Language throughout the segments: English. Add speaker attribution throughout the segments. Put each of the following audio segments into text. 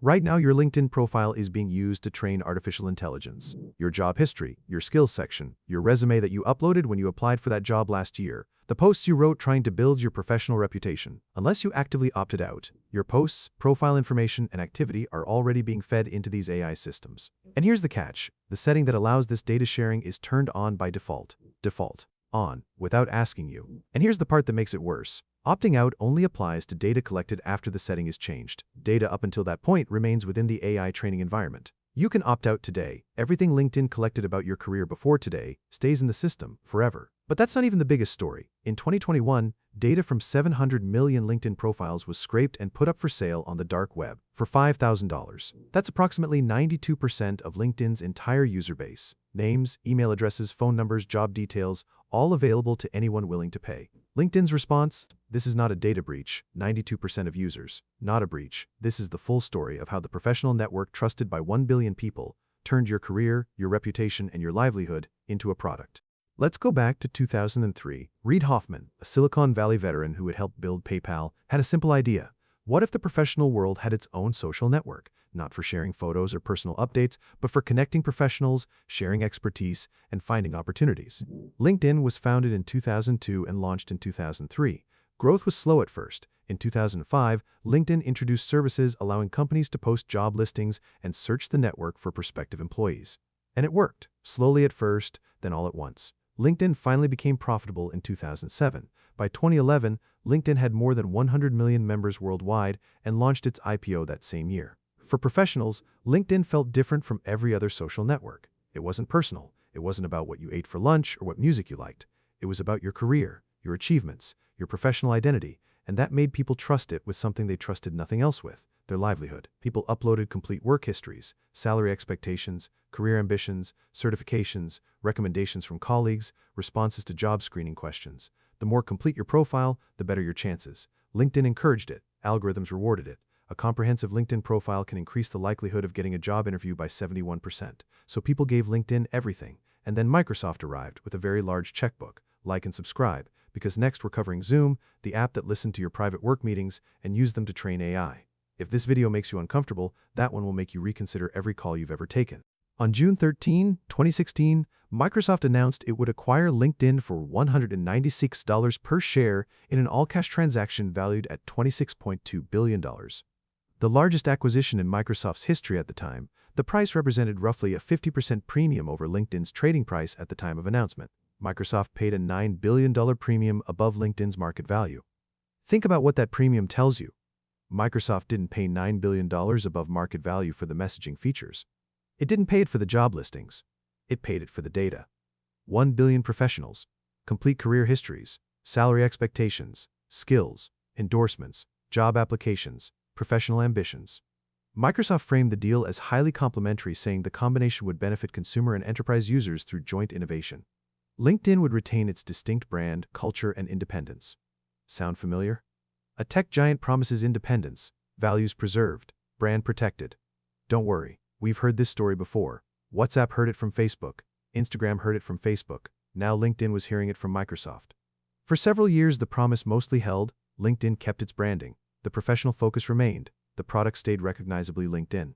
Speaker 1: Right now, your LinkedIn profile is being used to train artificial intelligence. Your job history, your skills section, your resume that you uploaded when you applied for that job last year, the posts you wrote trying to build your professional reputation. Unless you actively opted out, your posts, profile information, and activity are already being fed into these AI systems. And here's the catch. The setting that allows this data sharing is turned on by default. On, without asking you. And here's the part that makes it worse. Opting out only applies to data collected after the setting is changed. Data up until that point remains within the AI training environment. You can opt out today. Everything LinkedIn collected about your career before today stays in the system forever. But that's not even the biggest story. In 2021, data from 700 million LinkedIn profiles was scraped and put up for sale on the dark web for $5,000. That's approximately 92% of LinkedIn's entire user base. Names, email addresses, phone numbers, job details, all available to anyone willing to pay. LinkedIn's response: this is not a data breach, 92% of users. Not a breach. This is the full story of how the professional network trusted by 1 billion people turned your career, your reputation, and your livelihood into a product. Let's go back to 2003. Reid Hoffman, a Silicon Valley veteran who had helped build PayPal, had a simple idea. What if the professional world had its own social network? Not for sharing photos or personal updates, but for connecting professionals, sharing expertise, and finding opportunities. LinkedIn was founded in 2002 and launched in 2003. Growth was slow at first. In 2005, LinkedIn introduced services allowing companies to post job listings and search the network for prospective employees. And it worked, slowly at first, then all at once. LinkedIn finally became profitable in 2007. By 2011, LinkedIn had more than 100 million members worldwide and launched its IPO that same year. For professionals, LinkedIn felt different from every other social network. It wasn't personal. It wasn't about what you ate for lunch or what music you liked. It was about your career, your achievements, your professional identity, and that made people trust it with something they trusted nothing else with: their livelihood. People uploaded complete work histories, salary expectations, career ambitions, certifications, recommendations from colleagues, responses to job screening questions. The more complete your profile, the better your chances. LinkedIn encouraged it. Algorithms rewarded it. A comprehensive LinkedIn profile can increase the likelihood of getting a job interview by 71%. So people gave LinkedIn everything. And then Microsoft arrived with a very large checkbook. Like and subscribe, because next we're covering Zoom, the app that listened to your private work meetings and used them to train AI. If this video makes you uncomfortable, that one will make you reconsider every call you've ever taken. On June 13, 2016, Microsoft announced it would acquire LinkedIn for $196 per share in an all-cash transaction valued at $26.2 billion. The largest acquisition in Microsoft's history at the time, the price represented roughly a 50% premium over LinkedIn's trading price at the time of announcement. Microsoft paid a $9 billion premium above LinkedIn's market value. Think about what that premium tells you. Microsoft didn't pay $9 billion above market value for the messaging features. It didn't pay it for the job listings. It paid it for the data. 1 billion professionals, complete career histories, salary expectations, skills, endorsements, job applications, professional ambitions. Microsoft framed the deal as highly complementary, saying the combination would benefit consumer and enterprise users through joint innovation. LinkedIn would retain its distinct brand, culture, and independence. Sound familiar? A tech giant promises independence, values preserved, brand protected. Don't worry, we've heard this story before. WhatsApp heard it from Facebook. Instagram heard it from Facebook. Now LinkedIn was hearing it from Microsoft. For several years, the promise mostly held. LinkedIn kept its branding. The professional focus remained. The product stayed recognizably LinkedIn.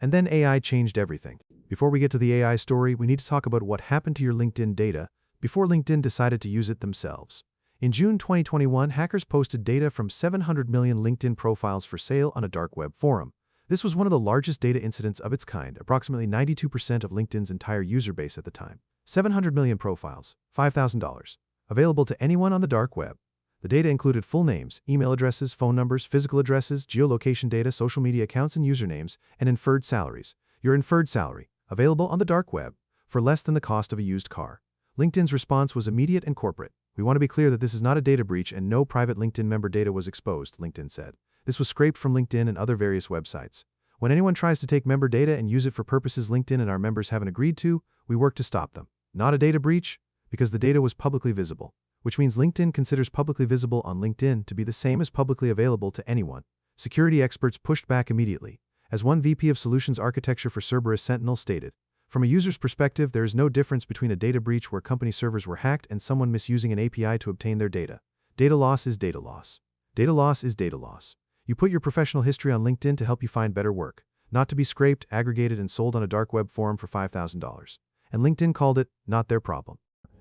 Speaker 1: And then AI changed everything. Before we get to the AI story, we need to talk about what happened to your LinkedIn data before LinkedIn decided to use it themselves. In June 2021, hackers posted data from 700 million LinkedIn profiles for sale on a dark web forum. This was one of the largest data incidents of its kind, approximately 92% of LinkedIn's entire user base at the time. 700 million profiles, $5,000. Available to anyone on the dark web. The data included full names, email addresses, phone numbers, physical addresses, geolocation data, social media accounts and usernames, and inferred salaries. Your inferred salary, available on the dark web, for less than the cost of a used car. LinkedIn's response was immediate and corporate. We want to be clear that this is not a data breach and no private LinkedIn member data was exposed, LinkedIn said. This was scraped from LinkedIn and other various websites. When anyone tries to take member data and use it for purposes LinkedIn and our members haven't agreed to, we work to stop them. Not a data breach, because the data was publicly visible, which means LinkedIn considers publicly visible on LinkedIn to be the same as publicly available to anyone. Security experts pushed back immediately. As one VP of Solutions Architecture for Cerberus Sentinel stated, from a user's perspective, there is no difference between a data breach where company servers were hacked and someone misusing an API to obtain their data. Data loss is data loss. Data loss is data loss. You put your professional history on LinkedIn to help you find better work, not to be scraped, aggregated, and sold on a dark web forum for $5,000. And LinkedIn called it not their problem.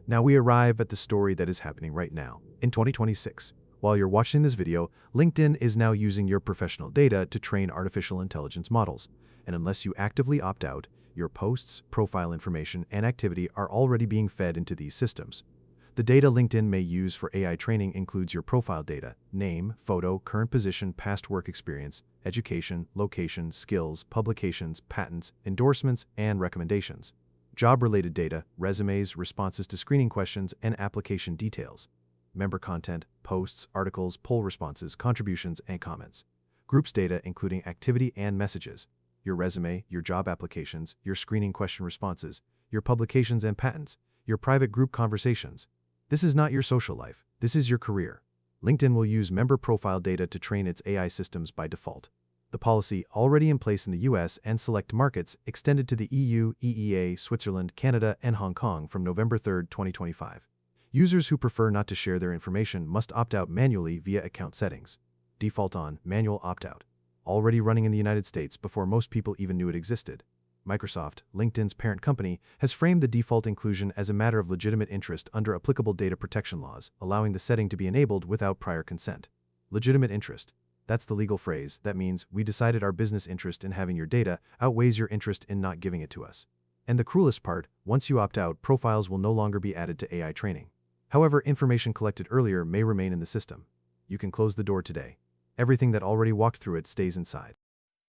Speaker 1: Now we arrive at the story that is happening right now, in 2026. While you're watching this video, LinkedIn is now using your professional data to train artificial intelligence models. And unless you actively opt out, your posts, profile information, and activity are already being fed into these systems. The data LinkedIn may use for AI training includes your profile data, name, photo, current position, past work experience, education, location, skills, publications, patents, endorsements, and recommendations. Job-related data, resumes, responses to screening questions, and application details. Member content, posts, articles, poll responses, contributions, and comments. Groups data including activity and messages. Your resume, your job applications, your screening question responses, your publications and patents, your private group conversations. This is not your social life. This is your career. LinkedIn will use member profile data to train its AI systems by default. The policy, already in place in the US and select markets, extended to the EU, EEA, Switzerland, Canada, and Hong Kong from November 3, 2025. Users who prefer not to share their information must opt out manually via account settings. Default on, manual opt-out. Already running in the United States before most people even knew it existed. Microsoft, LinkedIn's parent company, has framed the default inclusion as a matter of legitimate interest under applicable data protection laws, allowing the setting to be enabled without prior consent. Legitimate interest. That's the legal phrase. That means we decided our business interest in having your data outweighs your interest in not giving it to us. And the cruelest part, once you opt out, profiles will no longer be added to AI training. However, information collected earlier may remain in the system. You can close the door today. Everything that already walked through it stays inside.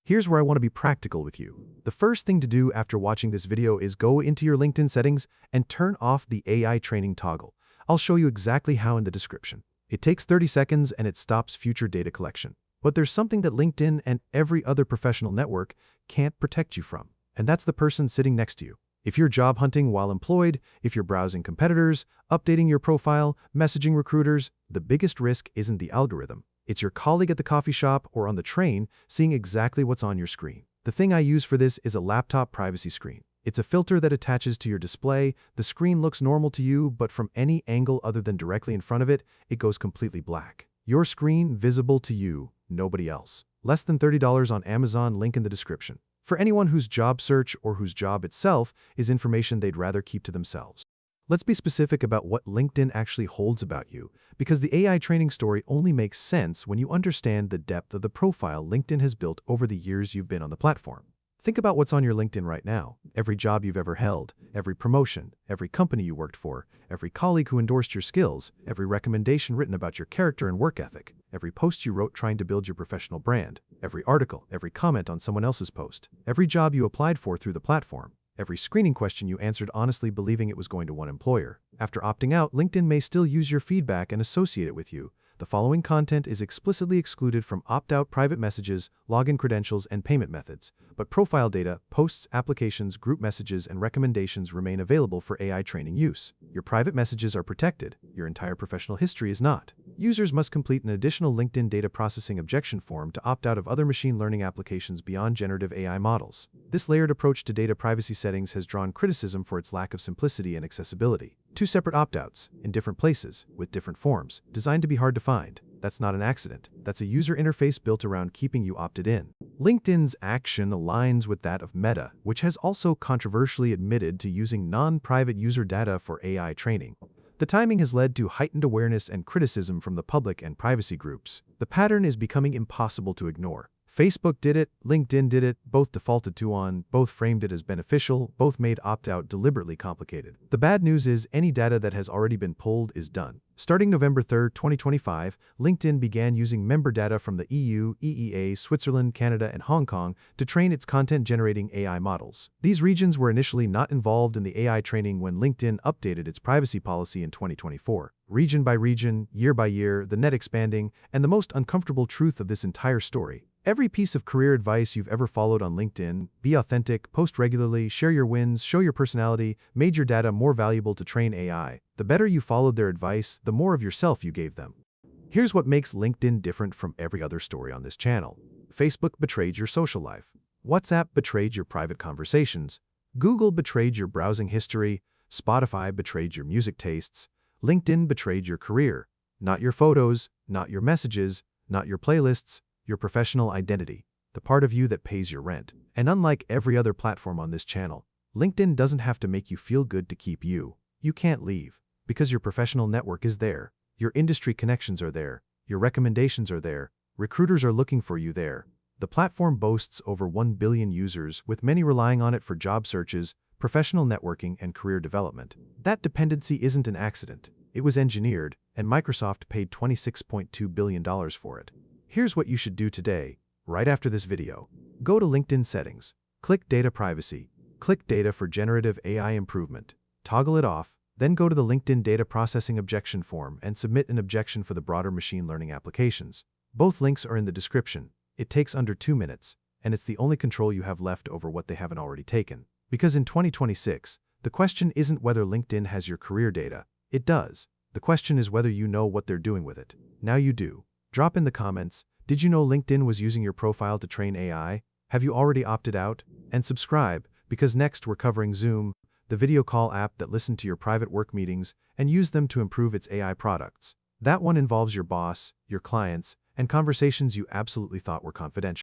Speaker 1: Here's where I want to be practical with you. The first thing to do after watching this video is go into your LinkedIn settings and turn off the AI training toggle. I'll show you exactly how in the description. It takes 30 seconds and it stops future data collection. But there's something that LinkedIn and every other professional network can't protect you from, and that's the person sitting next to you. If you're job hunting while employed, if you're browsing competitors, updating your profile, messaging recruiters, the biggest risk isn't the algorithm. It's your colleague at the coffee shop or on the train seeing exactly what's on your screen. The thing I use for this is a laptop privacy screen. It's a filter that attaches to your display. The screen looks normal to you, but from any angle other than directly in front of it, it goes completely black. Your screen visible to you, nobody else. Less than $30 on Amazon, link in the description. For anyone whose job search or whose job itself is information they'd rather keep to themselves. Let's be specific about what LinkedIn actually holds about you, because the AI training story only makes sense when you understand the depth of the profile LinkedIn has built over the years you've been on the platform. Think about what's on your LinkedIn right now. Every job you've ever held, every promotion, every company you worked for, every colleague who endorsed your skills, every recommendation written about your character and work ethic, every post you wrote trying to build your professional brand, every article, every comment on someone else's post, every job you applied for through the platform, every screening question you answered honestly believing it was going to one employer. After opting out, LinkedIn may still use your feedback and associate it with you. The following content is explicitly excluded from opt-out private messages, login credentials, and payment methods, but profile data, posts, applications, group messages, and recommendations remain available for AI training use. Your private messages are protected. Your entire professional history is not. Users must complete an additional LinkedIn data processing objection form to opt out of other machine learning applications beyond generative AI models. This layered approach to data privacy settings has drawn criticism for its lack of simplicity and accessibility. Two separate opt-outs, in different places, with different forms, designed to be hard to find. That's not an accident. That's a user interface built around keeping you opted in. LinkedIn's action aligns with that of Meta, which has also controversially admitted to using non-private user data for AI training. The timing has led to heightened awareness and criticism from the public and privacy groups. The pattern is becoming impossible to ignore. Facebook did it, LinkedIn did it, both defaulted to on, both framed it as beneficial, both made opt-out deliberately complicated. The bad news is any data that has already been pulled is done. Starting November 3, 2025, LinkedIn began using member data from the EU, EEA, Switzerland, Canada, and Hong Kong to train its content-generating AI models. These regions were initially not involved in the AI training when LinkedIn updated its privacy policy in 2024. Region by region, year by year, the net expanding, and the most uncomfortable truth of this entire story. Every piece of career advice you've ever followed on LinkedIn, be authentic, post regularly, share your wins, show your personality, made your data more valuable to train AI. The better you followed their advice, the more of yourself you gave them. Here's what makes LinkedIn different from every other story on this channel. Facebook betrayed your social life. WhatsApp betrayed your private conversations. Google betrayed your browsing history. Spotify betrayed your music tastes. LinkedIn betrayed your career. Not your photos, not your messages, not your playlists, your professional identity, the part of you that pays your rent. And unlike every other platform on this channel, LinkedIn doesn't have to make you feel good to keep you. You can't leave, because your professional network is there, your industry connections are there, your recommendations are there, recruiters are looking for you there. The platform boasts over 1 billion users, with many relying on it for job searches, professional networking, and career development. That dependency isn't an accident. It was engineered, and Microsoft paid $26.2 billion for it. Here's what you should do today, right after this video. Go to LinkedIn Settings, click Data Privacy, click Data for Generative AI Improvement, toggle it off, then go to the LinkedIn Data Processing Objection form and submit an objection for the broader machine learning applications. Both links are in the description. It takes under 2 minutes, and it's the only control you have left over what they haven't already taken. Because in 2026, the question isn't whether LinkedIn has your career data. It does. The question is whether you know what they're doing with it. Now you do. Drop in the comments, did you know LinkedIn was using your profile to train AI? Have you already opted out? And subscribe, because next we're covering Zoom, the video call app that listens to your private work meetings and use them to improve its AI products. That one involves your boss, your clients, and conversations you absolutely thought were confidential.